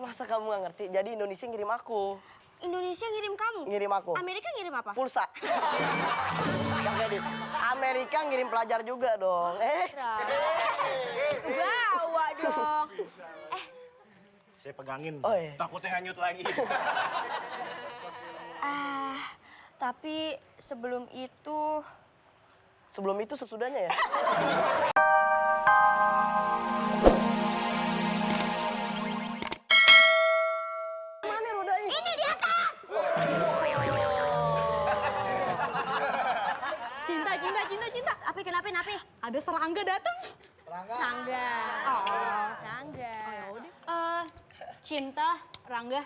masa kamu nggak ngerti? Jadi Indonesia ngirim aku. Indonesia ngirim kamu? Ngirim aku. Amerika ngirim apa? Pulsa. Pakai dit. Amerika ngirim pelajar juga dong. Bawa dong. Saya pegangin. Oh, iya. Takutnya hanyut lagi. Tapi sebelum itu... Sebelum itu sesudahnya ya? Mana rodanya? Ini di atas! Cinta. Apa kenapa? Ada serangga datang. Rangga. Oh, Rangga. Cinta, Rangga.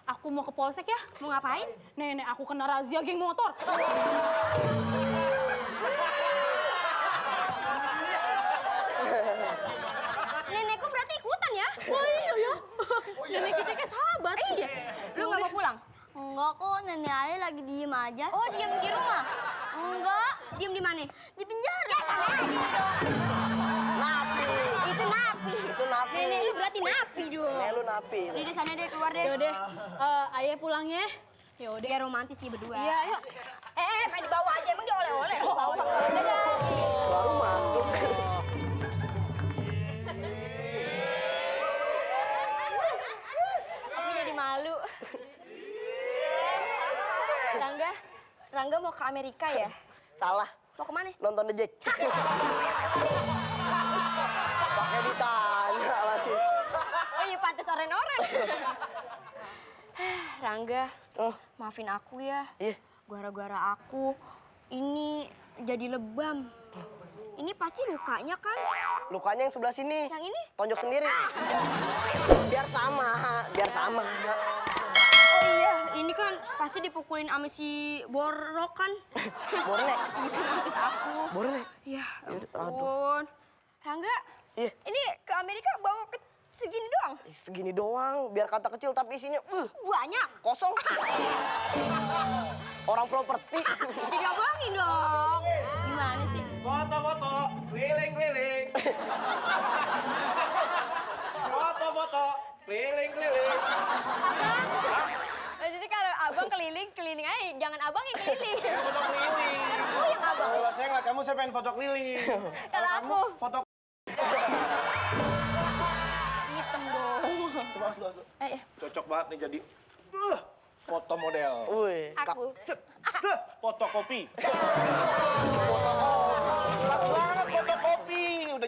Aku mau ke polsek ya. Mau ngapain? Nenek, aku kena razia geng motor. Nenekku berarti ikutan ya? Oh iya ya. Nenek kita kayak sahabat. Iya. Lu nggak mau pulang? Enggak kok, nenek Ali lagi diem aja. Oh, diam di rumah? Enggak, Diam di mana? di penjara. Ya, sama aja dong. Napi. Itu napi. Itu napi. Nenek lu berarti napi dong. Nenek lu napi. Udah deh, sana deh, keluar deh. Yaudah, ayah pulang ya. Yaudah. Biar romantis sih berdua. Iya, ayo. Pengen dibawa aja, emang dia oleh-oleh. Bawa ke Baru masuk. Aku jadi malu. Rangga mau ke Amerika ya? Salah. Mau kemana? Nonton The Jack. Pakai ditanya lagi. Oh iya, pantes oren-oren. Rangga, Oh, maafin aku ya. iya. Gara-gara aku, ini jadi lebam. Ini pasti lukanya kan? Lukanya yang sebelah sini. Yang ini? Tonjok sendiri. Biar sama, biar sama. Oh iya, ini kan pasti dipukulin sama si Borok kan? Borne. Itu maksud aku. Borne. Ya Aduh. ampun. Rangga, Iya. ini ke Amerika bawa segini doang? Segini doang, biar kata kecil tapi isinya Banyak. kosong. Orang properti. Tidak bohongin dong. Gimana sih? Foto-foto, keliling-keliling. Foto-foto, keliling-keliling. Abang? Maksudnya kalau abang keliling aja. Jangan abang yang keliling. Foto keliling. Aku yang abang. Kalau saya ngeliat kamu, saya pengen foto keliling. Kalau kamu aku. foto. Hitam dong. Coba, coba. Cocok banget nih jadi foto model. Wih, Aku. Set. Fotokopi. Pas banget fotokopi. Udah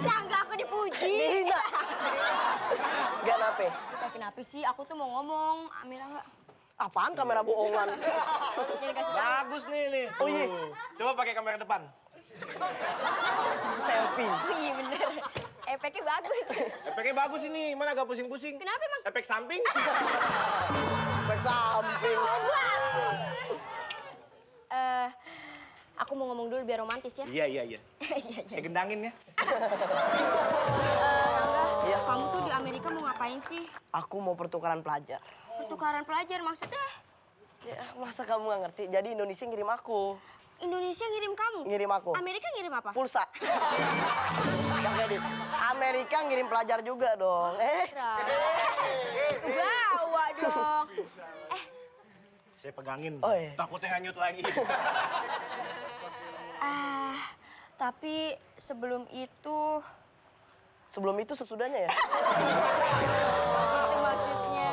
Rangga, aku dipuji. dihina. Gak nape. Kenapa sih? Aku tuh mau ngomong. Amira enggak? Apaan kamera bohongan? Jangan kasih tahu. bagus nih. Oh iya. Coba pakai kamera depan. Selfie. Oh iya bener. Efeknya bagus. Efeknya bagus ini. Mana agak pusing-pusing. Kenapa emang? Efek samping. Efek samping. Aku mau ngomong dulu biar romantis ya. Iya. Iya. Saya gendangin ya. Rangga, Iya. kamu tuh di Amerika mau ngapain sih? Aku mau pertukaran pelajar. Pertukaran pelajar maksudnya? Ya, masa kamu nggak ngerti? Jadi Indonesia ngirim aku. Indonesia ngirim kamu? Ngirim aku. Amerika ngirim apa? Pulsa. Pakai dit. Amerika ngirim pelajar juga dong. Bawa dong. Saya pegangin. Oh, iya. Takutnya hanyut lagi. Tapi sebelum itu... Sebelum itu sesudahnya ya? Itu maksudnya...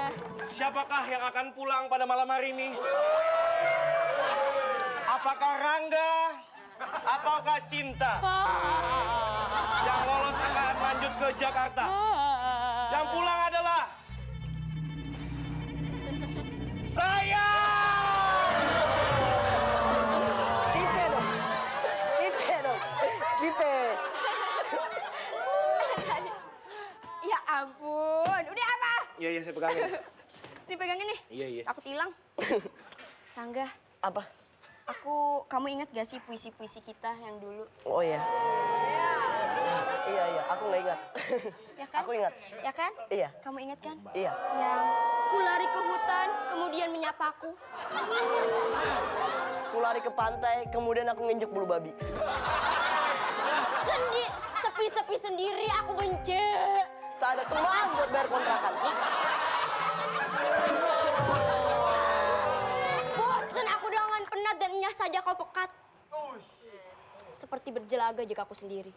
Siapakah yang akan pulang pada malam hari ini? Apakah Rangga? Ataukah Cinta? Yang lolos akan lanjut ke Jakarta. Yang pulang adalah... saya! Kita dong. Kita dong. Kita. Ya ampun, udah apa? Iya, saya pegangin. Dipegangin nih? Iya. Takut hilang. Rangga, Apa? kamu ingat gak sih puisi-puisi kita yang dulu? Oh iya. Iya, aku nggak ingat. Ya kan? Aku ingat. Ya kan? Iya. Kamu ingat kan? Iya. Yang ku lari ke hutan, kemudian menyapaku. Ku lari ke pantai, kemudian aku nginjek bulu babi. sepi-sepi sendiri, aku benci. Tak ada teman buat bayar kontrakan. Bosen aku dengan penat dan nyah saja kau pekat. Seperti berjelaga jika aku sendiri.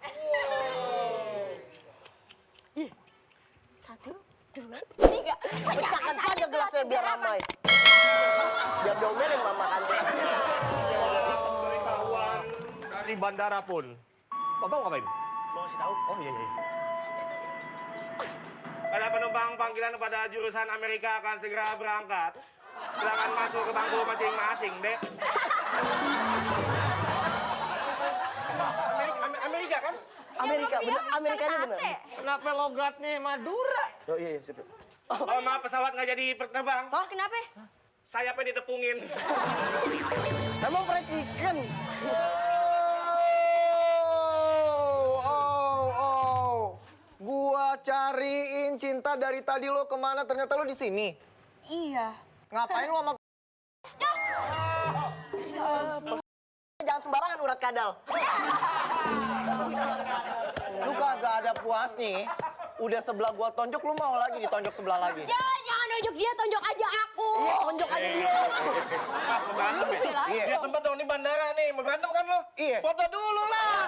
Satu, dua, tiga. Pecahkan saja gelasnya biar ramai. Biar diomelin mama kan. Dari bandara pun. Bapak mau ngapain? Mau kasih tahu? Oh iya. Pada penumpang panggilan pada jurusan Amerika akan segera berangkat. Silakan masuk ke bangku masing-masing, Dek. Amerika kan? Amerika, bener. Amerikanya bener. Kenapa logatnya Madura? Oh iya, siap. Oh, maaf pesawat nggak jadi terbang. Hah? Kenapa? Sayapnya ditepungin. Emang fried chicken? Gua cariin Cinta dari tadi, lo kemana? Ternyata lo di sini. Iya. Ngapain lo sama... Jangan sembarangan urat kadal. Lu kagak ada puas nih. Udah sebelah gua tonjok, lu mau lagi ditonjok sebelah lagi. Jangan nunjuk dia, tonjok aja aku. Iya, tonjok aja dia. Mas, mau berantem ya? Iya. Lihat tempat dong, ini bandara nih. Mau berantem kan lo? Iya. Foto dulu lah.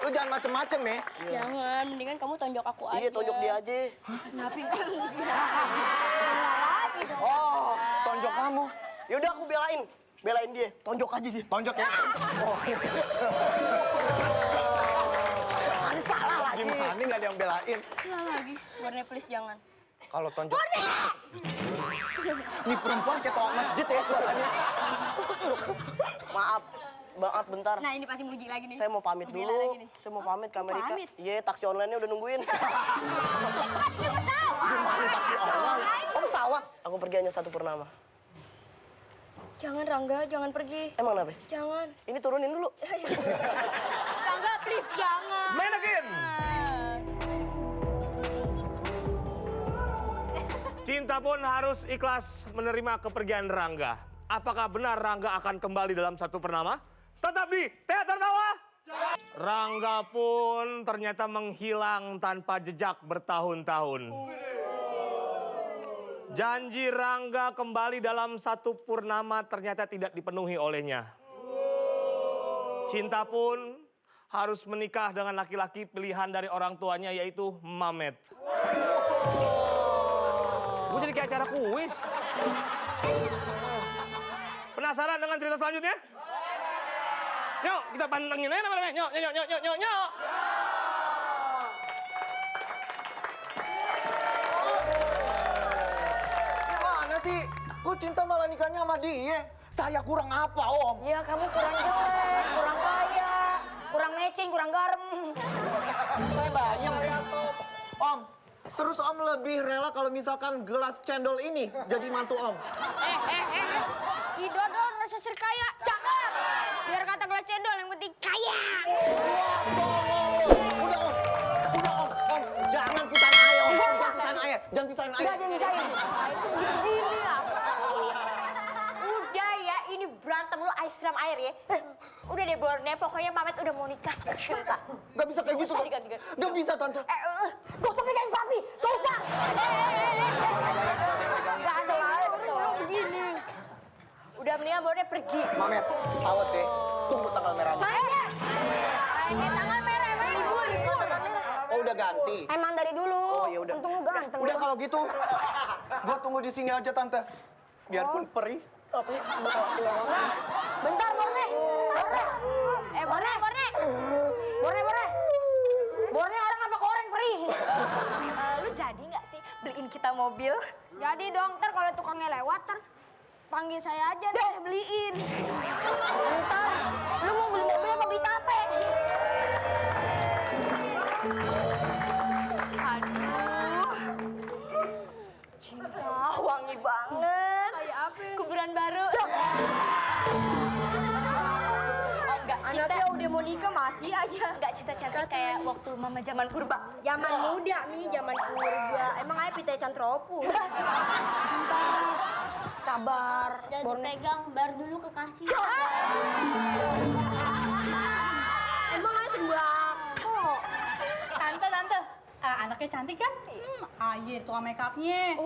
Lu jangan macem-macem ya. Jangan, mendingan kamu tonjok aku aja. Iya, tonjok dia aja. Kenapa kamu Oh, Tonjok kamu. yaudah aku belain dia. Tonjok aja dia. Tonjok ya. Oh, Ada salah lagi. gimana nggak ada yang belain. lagi? Warna please jangan. Kalau tonjok... Nih perempuan kayak toa masjid ya suaranya. Maaf bentar. Nah ini pasti muji lagi nih. Saya mau pamit Bela dulu. lagi nih. Saya mau pamit ke Amerika. pamit? Iya, taksi online-nya udah nungguin. Oh, pesawat. Aku pergi hanya satu purnama. Jangan Rangga, jangan pergi. Emang kenapa? Jangan. Ini turunin dulu. Rangga please jangan. Main again. Cinta pun harus ikhlas menerima kepergian Rangga. Apakah benar Rangga akan kembali dalam satu purnama? Tetap di Teater Tawa. Rangga pun ternyata menghilang tanpa jejak bertahun-tahun. Janji Rangga kembali dalam satu purnama ternyata tidak dipenuhi olehnya. Cinta pun harus menikah dengan laki-laki pilihan dari orang tuanya yaitu Mamet. Gue jadi kayak acara kuis. Penasaran dengan cerita selanjutnya? Yuk, kita pantengin aja namanya. Yuk. Gimana sih? Kok Cinta malah nikahnya sama dia? Saya kurang apa, Om? Ya kamu kurang jelek, kurang kaya, kurang matching, kurang garam. Saya bayang. Om, terus Om lebih rela kalau misalkan gelas cendol ini jadi mantu Om? Idodol rasa serkaya, cakep. Biar kata gelas cendol yang penting kaya. Udah Om, jangan pisahin ayah, Om. Jangan pisahin ayah. Gak ada yang sayang. Itu begini lah. Udah ya, ini berantem lu air siram air ya. Udah deh Borne, pokoknya Mamet udah mau nikah sama Cinta. Gak bisa kayak gitu, Usah Tante. diganti-ganti. Gak bisa, Tante. Gak usah pegang papi, gak usah. Gak ada lah, lo begini. Udah mendingan Borne pergi. Mamet, awas ya. Tunggu tanggal merahnya. Ini tanggal merah, emang dibully. Oh, udah ganti. Emang dari dulu. Oh, ya udah. Untung lu ganteng. Udah kalau gitu, gua tunggu di sini aja, Tante. Biarpun perih, tapi bakal keluar. Bentar, Borne. Borne orang apa koreng perih? Lu jadi nggak sih beliin kita mobil? Jadi dong, ntar kalau tukangnya lewat, panggil saya aja deh, beliin. Bentar, lu mau beli mobil apa beli tape? Aduh. Cinta, wangi banget. Kayak apa? Kuburan baru. Oh enggak, Anaknya udah mau nikah masih aja. Enggak cita-cita kayak waktu mama zaman purba. Zaman muda, Mi, zaman purba. Emang ayah pita cantropus. Sabar. Jangan dipegang, baru dulu kekasih. Emang aja sembako. Tante, anaknya cantik kan? Air tukang make upnya.